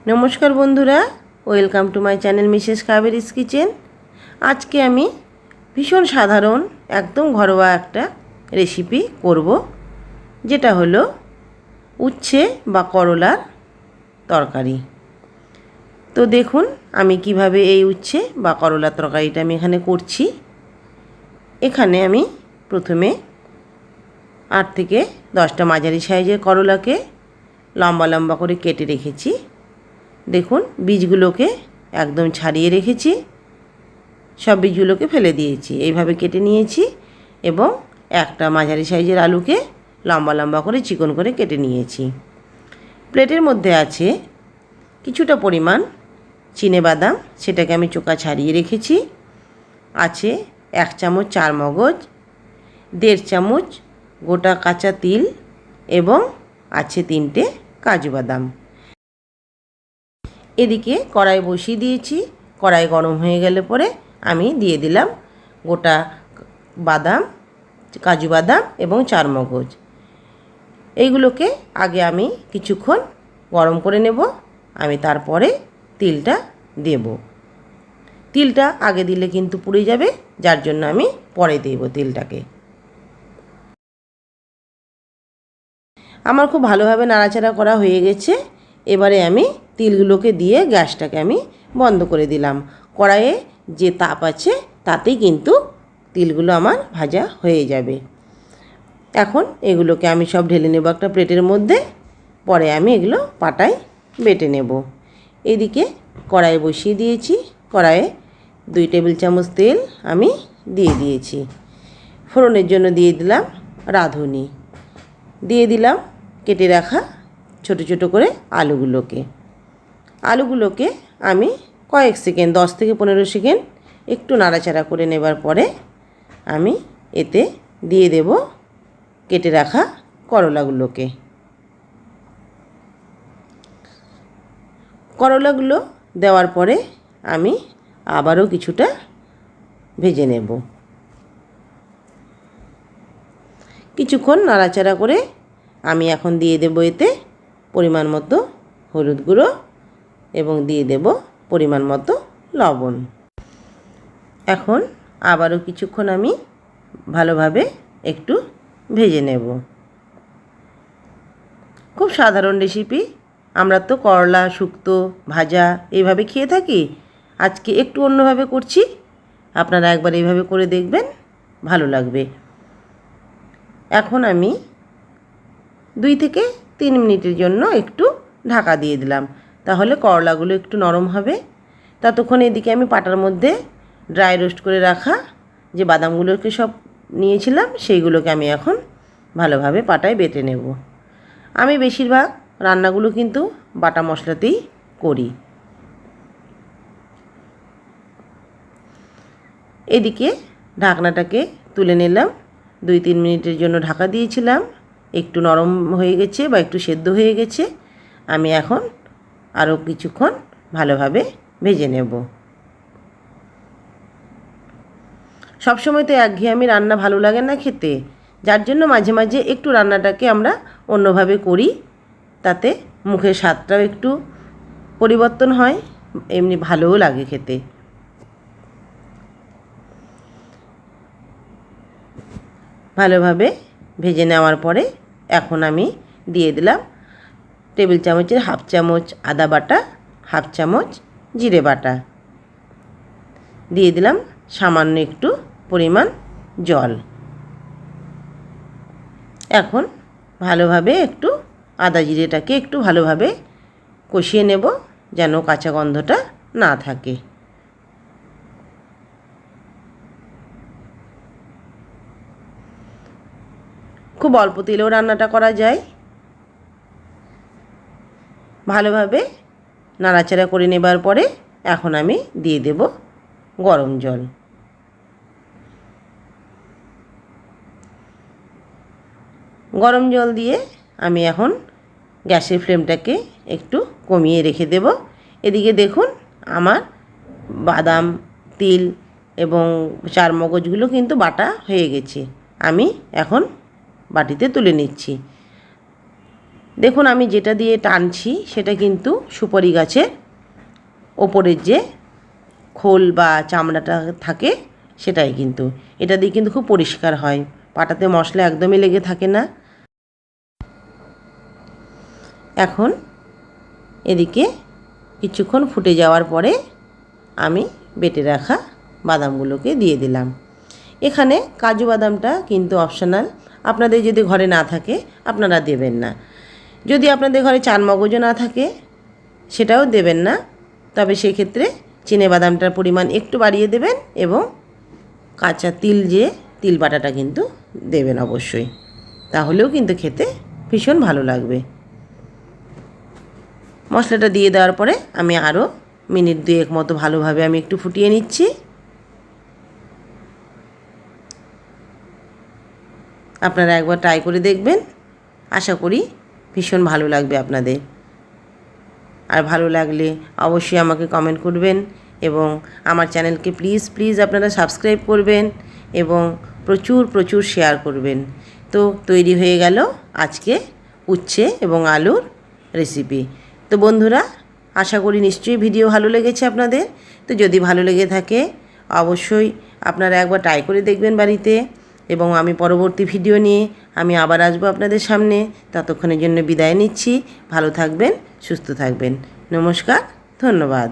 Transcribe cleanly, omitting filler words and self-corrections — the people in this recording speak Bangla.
নমস্কার বন্ধুরা, welcome to my channel Mrs Kaberi's kitchen. আজকে আমি ভীষণ সাধারণ একদম ঘরোয়া একটা রেসিপি করব, যেটা হলো উচ্ছে বা করলার তরকারি। তো দেখুন আমি কিভাবে এই উচ্ছে বা করলার তরকারিটা আমি এখানে করছি। এখানে আমি প্রথমে 8 থেকে 10টা মাঝারি সাইজের করলাকে লম্বা লম্বা করে কেটে রেখেছি। দেখুন বীজগুলোকে একদম ছাড়িয়ে রেখেছি, সব বীজগুলোকে ফেলে দিয়েছি, এইভাবে কেটে নিয়েছি। এবং একটা মাঝারি সাইজের আলুকে লম্বা লম্বা করে চিকন করে কেটে নিয়েছি। প্লেটের মধ্যে আছে কিছুটা পরিমাণ চিনেবাদাম, সেটাকে আমি চোকা ছাড়িয়ে রেখেছি। আছে 1 চামচ চারমগজ, 1.5 চামচ গোটা কাঁচা তিল এবং আছে 3টে কাজু বাদাম। এদিকে কড়াই বসিয়ে দিয়েছি। কড়াই গরম হয়ে গেলে পরে আমি দিয়ে দিলাম গোটা বাদাম, কাজু বাদাম এবং চারমগজ। এইগুলোকে আগে আমি কিছুক্ষণ গরম করে নেব। আমি তারপরে তিলটা দেব। তিলটা আগে দিলে কিন্তু পুড়ে যাবে, যার জন্য আমি পরে দেব তিলটাকে। আমার খুব ভালোভাবে নাড়াচাড়া করা হয়ে গেছে। এবারে আমি তিলগুলোকে দিয়ে গ্যাসটাকে আমি বন্ধ করে দিলাম। কড়াইয়ে যে তাপ আছে তাতেই কিন্তু তিলগুলো আমার ভাজা হয়ে যাবে। এখন এগুলোকে আমি সব ঢেলে নেব একটা প্লেটের মধ্যে, পরে আমি এগুলো পাটায় বেটে নেব। এদিকে কড়াই বসিয়ে দিয়েছি। কড়াইয়ে 2 টেবিল চামচ তেল আমি দিয়ে দিয়েছি। ফোড়নের জন্য দিয়ে দিলাম রাঁধুনি, দিয়ে দিলাম কেটে রাখা ছোট ছোট করে আলুগুলোকে আমি কয়েক সেকেন্ড 10 থেকে 15 সেকেন্ড একটু নাড়াচাড়া করে নেবার পরে আমি এতে দিয়ে দেব কেটে রাখা করলাগুলো দেওয়ার পরে আমি আবারও কিছুটা ভেজে নেব। কিছুক্ষণ নাড়াচাড়া করে আমি এখন দিয়ে দেব এতে পরিমাণ মতো হলুদ গুঁড়ো এবং দিয়ে দেব পরিমাণ মতো লবণ। এখন আবারও কিছুক্ষণ আমি ভালোভাবে একটু ভেজে নেব। খুব সাধারণ রেসিপি, আমরা তো করলা শুক্তো ভাজা এইভাবে খেয়ে থাকি। আজকে একটু অন্যভাবে করছি, আপনারা একবার এইভাবে করে দেখবেন, ভালো লাগবে। এখন আমি 2 থেকে 3 মিনিটের জন্য একটু ঢাকা দিয়ে দিলাম, তাহলে করলাগুলো একটু নরম হবে। ততক্ষণ এদিকে আমি পাটার মধ্যে ড্রাই রোস্ট করে রাখা যে বাদামগুলোকে সব নিয়েছিলাম সেইগুলোকে আমি এখন ভালোভাবে পাটায় বেটে নেব। আমি বেশিরভাগ রান্নাগুলো কিন্তু বাটা মশলাতেই করি। এদিকে ঢাকনাটাকে তুলে নিলাম। 2-3 মিনিটের জন্য ঢাকা দিয়েছিলাম, একটু নরম হয়ে গেছে বা একটু সেদ্ধ হয়ে গেছে। আমি এখন আরও কিছুক্ষণ ভালোভাবে ভেজে নেব। সবসময় তো একঘেয়েমি রান্না ভালো লাগে না খেতে, যার জন্য মাঝে মাঝে একটু রান্নাটাকে আমরা অন্যভাবে করি, তাতে মুখের স্বাদটাও একটু পরিবর্তন হয়, এমনি ভালোও লাগে খেতে। ভালোভাবে ভেজে নেওয়ার পরে এখন আমি দিয়ে দিলাম টেবিল চামচের 1/2 চামচ আদা বাটা, 1/2 চামচ জিরে বাটা, দিয়ে দিলাম সামান্য একটু পরিমাণ জল। এখন ভালোভাবে একটু আদা জিরেটাকে একটু ভালোভাবে কষিয়ে নেব, যেন কাঁচা গন্ধটা না থাকে। খুব অল্প তেলেও রান্নাটা করা যায়। ভালোভাবে নাড়াচাড়া করে নেবার পরে এখন আমি দিয়ে দেব গরম জল। গরম জল দিয়ে আমি এখন গ্যাসের ফ্লেমটাকে একটু কমিয়ে রেখে দেব। এদিকে দেখুন আমার বাদাম, তিল এবং চারমগজগুলো কিন্তু বাটা হয়ে গেছে। আমি এখন বাটিতে তুলে নিচ্ছি। দেখুন আমি যেটা দিয়ে টানছি সেটা কিন্তু সুপারি গাছের ওপরের যে খোল বা চামড়াটা থাকে সেটাই কিন্তু, এটা দিয়ে কিন্তু খুব পরিষ্কার হয়, পাটাতে মশলা একদমই লেগে থাকে না। এখন এদিকে কিছুক্ষণ ফুটে যাওয়ার পরে আমি বেটে রাখা বাদামগুলোকে দিয়ে দিলাম। এখানে কাজু বাদামটা কিন্তু অপশনাল, আপনাদের যদি ঘরে না থাকে আপনারা দেবেন না। যদি আপনাদের ঘরে চারমগজও না থাকে সেটাও দেবেন না, তবে সেক্ষেত্রে চিনে বাদামটার পরিমাণ একটু বাড়িয়ে দেবেন এবং কাঁচা তিল যে তিল বাটাটা কিন্তু দেবেন অবশ্যই, তাহলেও কিন্তু খেতে ভীষণ ভালো লাগবে। মশলাটা দিয়ে দেওয়ার পরে আমি আরও মিনিট 2 মতো ভালোভাবে আমি একটু ফুটিয়ে নিচ্ছি। আপনারা একবার ট্রাই করে দেখবেন, আশা করি ভীষণ ভালো লাগবে আপনাদের। আর ভালো লাগলে অবশ্যই আমাকে কমেন্ট করবেন এবং আমার চ্যানেলকে প্লিজ আপনারা সাবস্ক্রাইব করবেন এবং প্রচুর শেয়ার করবেন। তো তৈরি হয়ে গেল আজকে উচ্ছে এবং আলুর রেসিপি। তো বন্ধুরা, আশা করি নিশ্চয়ই ভিডিও ভালো লেগেছে আপনাদের। তো যদি ভালো লেগে থাকে অবশ্যই আপনারা একবার ট্রাই করে দেখবেন বাড়িতে, এবং আমি পরবর্তী ভিডিও নিয়ে আমি আবার আসবো আপনাদের সামনে। ততক্ষণের জন্য বিদায় নিচ্ছি। ভালো থাকবেন, সুস্থ থাকবেন। নমস্কার, ধন্যবাদ।